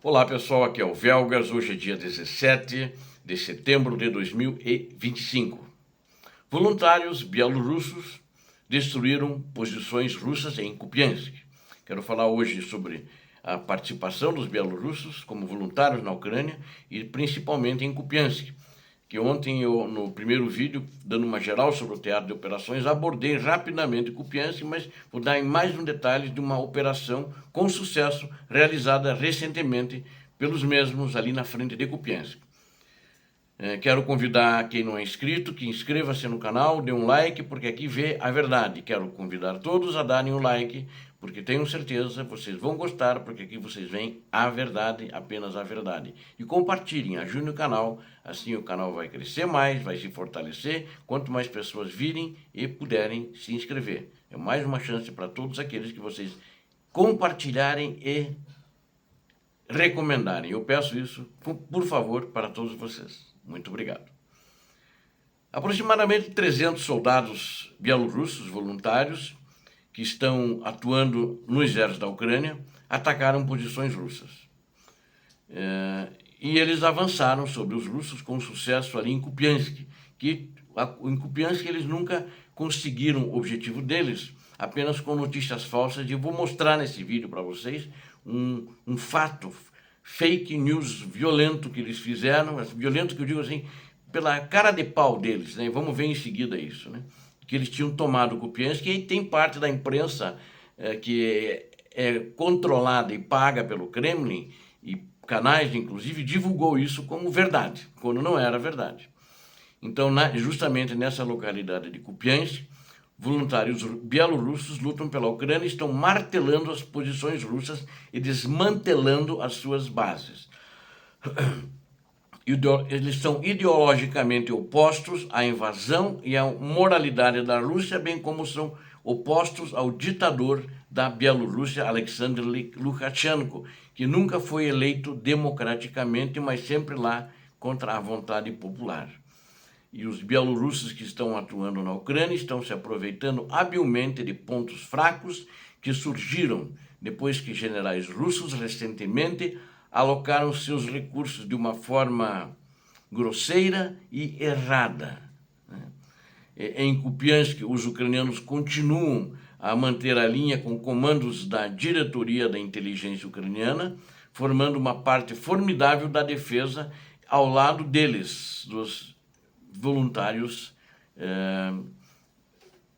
Olá pessoal, aqui é o Velgas, hoje é dia 17 de setembro de 2025. Voluntários bielorrussos destruíram posições russas em Kupiansk. Quero falar hoje sobre a participação dos bielorrussos como voluntários na Ucrânia e principalmente em Kupiansk, que ontem eu, no primeiro vídeo, dando uma geral sobre o teatro de operações, abordei rapidamente Kupiansk, mas vou dar mais um detalhe de uma operação com sucesso realizada recentemente pelos mesmos ali na frente de Kupiansk. Quero convidar quem não é inscrito, que inscreva-se no canal, dê um like, porque aqui vê a verdade. Quero convidar todos a darem um like, porque tenho certeza vocês vão gostar, porque aqui vocês veem a verdade, apenas a verdade. E compartilhem, ajudem o canal, assim o canal vai crescer mais, vai se fortalecer, quanto mais pessoas virem e puderem se inscrever. É mais uma chance para todos aqueles que vocês compartilharem e recomendarem. Eu peço isso, por favor, para todos vocês. Muito obrigado. Aproximadamente 300 soldados bielorrussos voluntários que estão atuando no exército da Ucrânia atacaram posições russas. E eles avançaram sobre os russos com sucesso ali em Kupiansk, que em Kupiansk eles nunca conseguiram o objetivo deles, apenas com notícias falsas. E eu vou mostrar nesse vídeo para vocês um fato, fake news violento que eles fizeram, violento que eu digo assim, pela cara de pau deles, né? Vamos ver em seguida isso, né? Que eles tinham tomado Kupiansk, e aí tem parte da imprensa que é controlada e paga pelo Kremlin, e canais, inclusive, divulgou isso como verdade, quando não era verdade. Então, justamente nessa localidade de Kupiansk, voluntários bielorrussos lutam pela Ucrânia e estão martelando as posições russas e desmantelando as suas bases. Eles são ideologicamente opostos à invasão e à moralidade da Rússia, bem como são opostos ao ditador da Bielorrússia, Alexander Lukashenko, que nunca foi eleito democraticamente, mas sempre lá contra a vontade popular. E os bielorrussos que estão atuando na Ucrânia estão se aproveitando habilmente de pontos fracos que surgiram depois que generais russos recentemente alocaram seus recursos de uma forma grosseira e errada. Em Kupiansk, os ucranianos continuam a manter a linha com comandos da diretoria da inteligência ucraniana, formando uma parte formidável da defesa ao lado deles, dos voluntários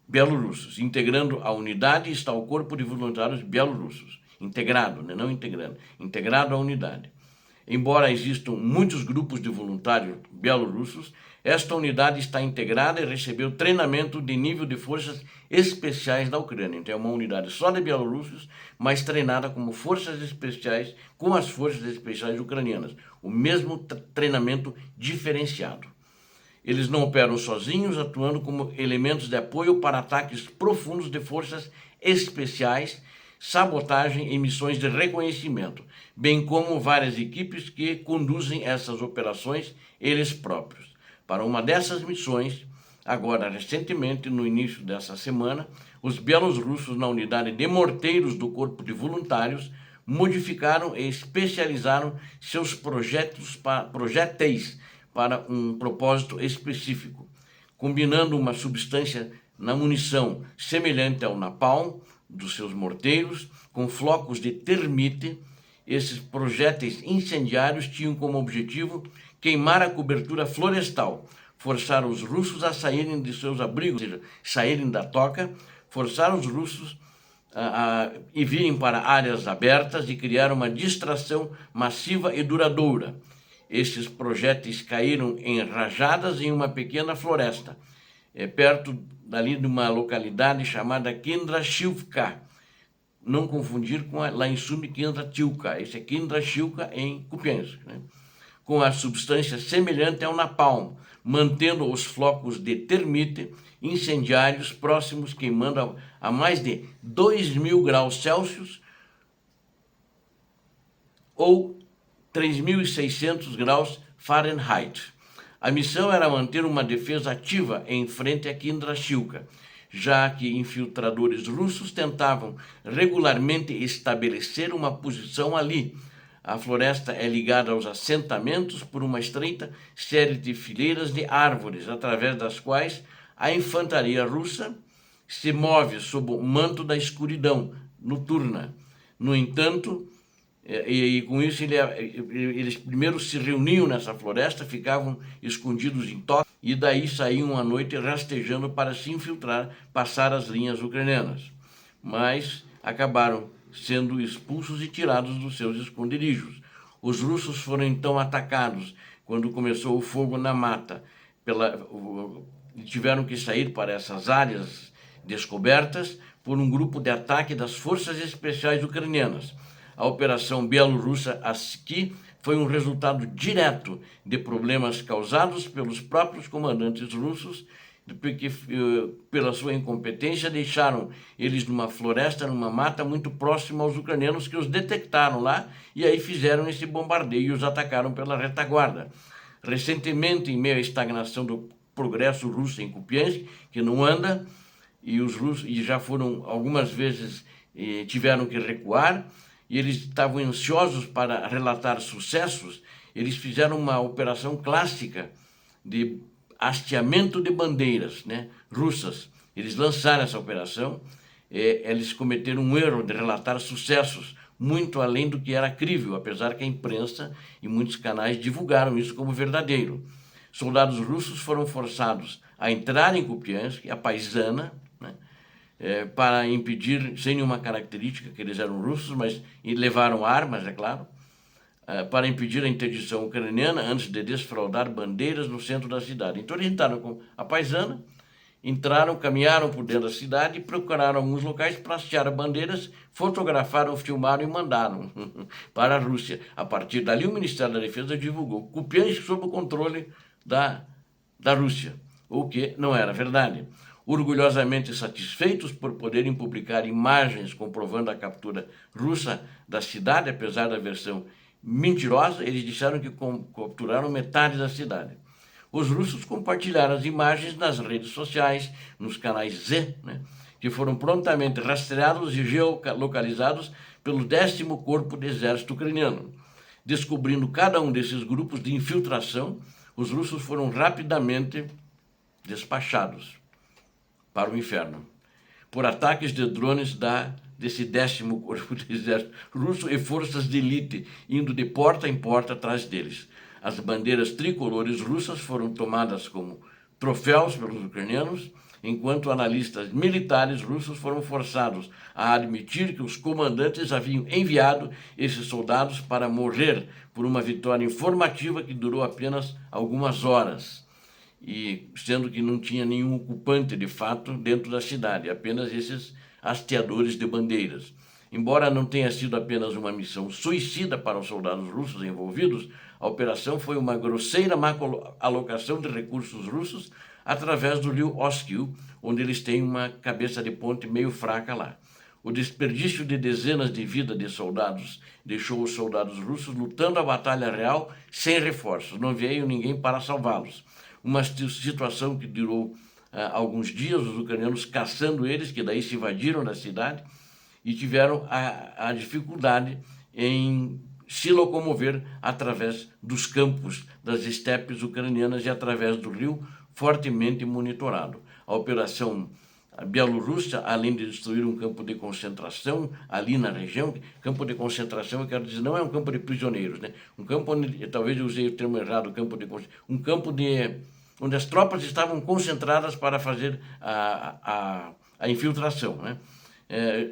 bielorrussos. Integrando a unidade está o corpo de voluntários bielorrussos, integrado, né? Não integrando, integrado à unidade. Embora existam muitos grupos de voluntários bielorrussos, esta unidade está integrada e recebeu treinamento de nível de forças especiais da Ucrânia. Então é uma unidade só de bielorrussos, mas treinada como forças especiais com as forças especiais ucranianas. O mesmo treinamento diferenciado. Eles não operam sozinhos, atuando como elementos de apoio para ataques profundos de forças especiais, sabotagem e missões de reconhecimento, bem como várias equipes que conduzem essas operações eles próprios. Para uma dessas missões, agora recentemente, no início dessa semana, os bielorrussos na unidade de morteiros do Corpo de Voluntários modificaram e especializaram seus projéteis para um propósito específico, combinando uma substância na munição semelhante ao napalm dos seus morteiros, com flocos de termite. Esses projéteis incendiários tinham como objetivo queimar a cobertura florestal, forçar os russos a saírem de seus abrigos, ou seja, saírem da toca, forçar os russos e virem para áreas abertas e criar uma distração massiva e duradoura. Estes projéteis caíram em rajadas em uma pequena floresta, perto dali de uma localidade chamada Kindrashivka. Não confundir com lá em Sumy, Kindratilka. Esse é Kindrashivka em Kupiansk, né? Com a substância semelhante ao napalm, mantendo os flocos de termite incendiários próximos, queimando a mais de 2.000 graus Celsius ou 3.600 graus Fahrenheit. A missão era manter uma defesa ativa em frente a Kindrashivka, já que infiltradores russos tentavam regularmente estabelecer uma posição ali. A floresta é ligada aos assentamentos por uma estreita série de fileiras de árvores, através das quais a infantaria russa se move sob o manto da escuridão noturna. No entanto, e com isso eles primeiro se reuniam nessa floresta, ficavam escondidos em toca e daí saíam à noite rastejando para se infiltrar, passar as linhas ucranianas. Mas acabaram sendo expulsos e tirados dos seus esconderijos. Os russos foram então atacados quando começou o fogo na mata. Tiveram que sair para essas áreas descobertas por um grupo de ataque das forças especiais ucranianas. A Operação Bielorrussa Aski foi um resultado direto de problemas causados pelos próprios comandantes russos, porque pela sua incompetência deixaram eles numa floresta, numa mata muito próxima aos ucranianos, que os detectaram lá e aí fizeram esse bombardeio e os atacaram pela retaguarda. Recentemente, em meio à estagnação do progresso russo em Kupiansk, que não anda, e os russos já foram algumas vezes tiveram que recuar, e eles estavam ansiosos para relatar sucessos, eles fizeram uma operação clássica de hasteamento de bandeiras, né, russas. Eles lançaram essa operação, eles cometeram um erro de relatar sucessos, muito além do que era crível, apesar que a imprensa e muitos canais divulgaram isso como verdadeiro. Soldados russos foram forçados a entrar em Kupiansk, a paisana, né, para impedir, sem nenhuma característica que eles eram russos, mas levaram armas, é claro, para impedir a interdição ucraniana antes de desfraldar bandeiras no centro da cidade. Então eles entraram com a paisana, caminharam por dentro da cidade e procuraram alguns locais para hastear bandeiras, fotografaram, filmaram e mandaram para a Rússia. A partir dali, o Ministério da Defesa divulgou Kupiansk sob o controle da Rússia, o que não era verdade. Orgulhosamente satisfeitos por poderem publicar imagens comprovando a captura russa da cidade, apesar da versão mentirosa, eles disseram que capturaram metade da cidade. Os russos compartilharam as imagens nas redes sociais, nos canais Z, né, que foram prontamente rastreados e geolocalizados pelo 10º Corpo de Exército Ucraniano. Descobrindo cada um desses grupos de infiltração, os russos foram rapidamente despachados para o inferno por ataques de drones desse 10º Corpo de Exército russo e forças de elite, indo de porta em porta atrás deles. As bandeiras tricolores russas foram tomadas como troféus pelos ucranianos, enquanto analistas militares russos foram forçados a admitir que os comandantes haviam enviado esses soldados para morrer por uma vitória informativa que durou apenas algumas horas, e sendo que não tinha nenhum ocupante de fato dentro da cidade, apenas esses hasteadores de bandeiras. Embora não tenha sido apenas uma missão suicida para os soldados russos envolvidos, a operação foi uma grosseira má alocação de recursos russos através do rio Oskil, onde eles têm uma cabeça de ponte meio fraca lá. O desperdício de dezenas de vidas de soldados deixou os soldados russos lutando a batalha real sem reforços. Não veio ninguém para salvá-los. Uma situação que durou alguns dias, os ucranianos caçando eles, que daí se invadiram da cidade e tiveram a dificuldade em se locomover através dos campos das estepes ucranianas e através do rio, fortemente monitorado. A operação Bielorrússia, além de destruir um campo de concentração ali na região, campo de concentração, eu quero dizer, não é um campo de prisioneiros, né? Um campo onde, talvez eu usei o termo errado, um campo onde as tropas estavam concentradas para fazer a infiltração, né?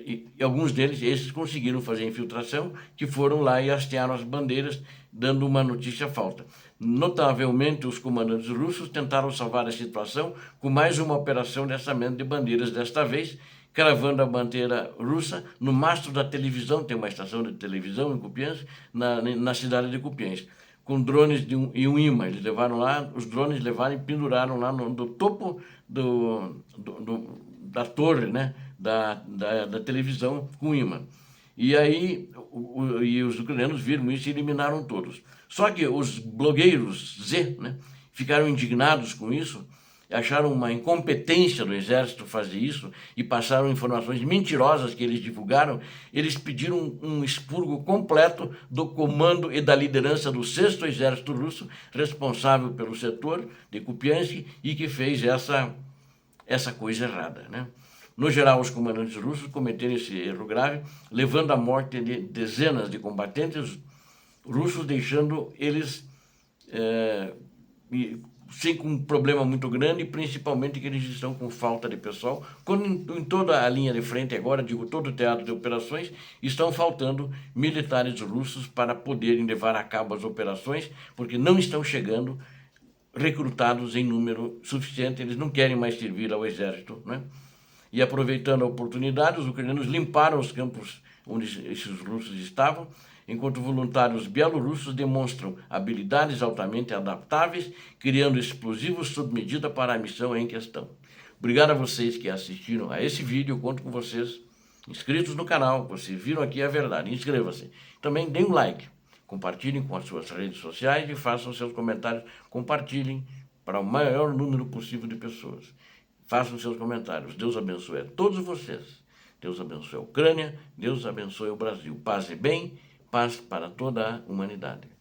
E alguns deles, esses conseguiram fazer a infiltração, que foram lá e hastearam as bandeiras, dando uma notícia falsa. Notavelmente, os comandantes russos tentaram salvar a situação com mais uma operação de hasteamento de bandeiras, desta vez cravando a bandeira russa no mastro da televisão, tem uma estação de televisão em Kupiansk, na cidade de Kupiansk, com drones e um imã. Eles levaram lá, os drones levaram e penduraram lá no topo da torre, né, da televisão com imã. E aí os ucranianos viram isso e eliminaram todos. Só que os blogueiros Z, né, ficaram indignados com isso acharam uma incompetência do Exército fazer isso e passaram informações mentirosas que eles divulgaram, eles pediram um expurgo completo do comando e da liderança do 6º Exército Russo, responsável pelo setor de Kupiansk e que fez essa coisa errada, né? No geral, os comandantes russos cometeram esse erro grave, levando à morte de dezenas de combatentes russos, deixando eles com um problema muito grande, principalmente que eles estão com falta de pessoal, quando em toda a linha de frente agora, digo, todo o teatro de operações, estão faltando militares russos para poderem levar a cabo as operações, porque não estão chegando recrutados em número suficiente, eles não querem mais servir ao exército, né? E aproveitando a oportunidade, os ucranianos limparam os campos onde esses russos estavam, enquanto voluntários bielorrussos demonstram habilidades altamente adaptáveis, criando explosivos sob medida para a missão em questão. Obrigado a vocês que assistiram a esse vídeo, eu conto com vocês inscritos no canal, vocês viram aqui a verdade, inscreva-se. Também deem um like, compartilhem com as suas redes sociais e façam seus comentários, compartilhem para o maior número possível de pessoas. Façam seus comentários. Deus abençoe a todos vocês. Deus abençoe a Ucrânia. Deus abençoe o Brasil. Paz e bem, paz para toda a humanidade.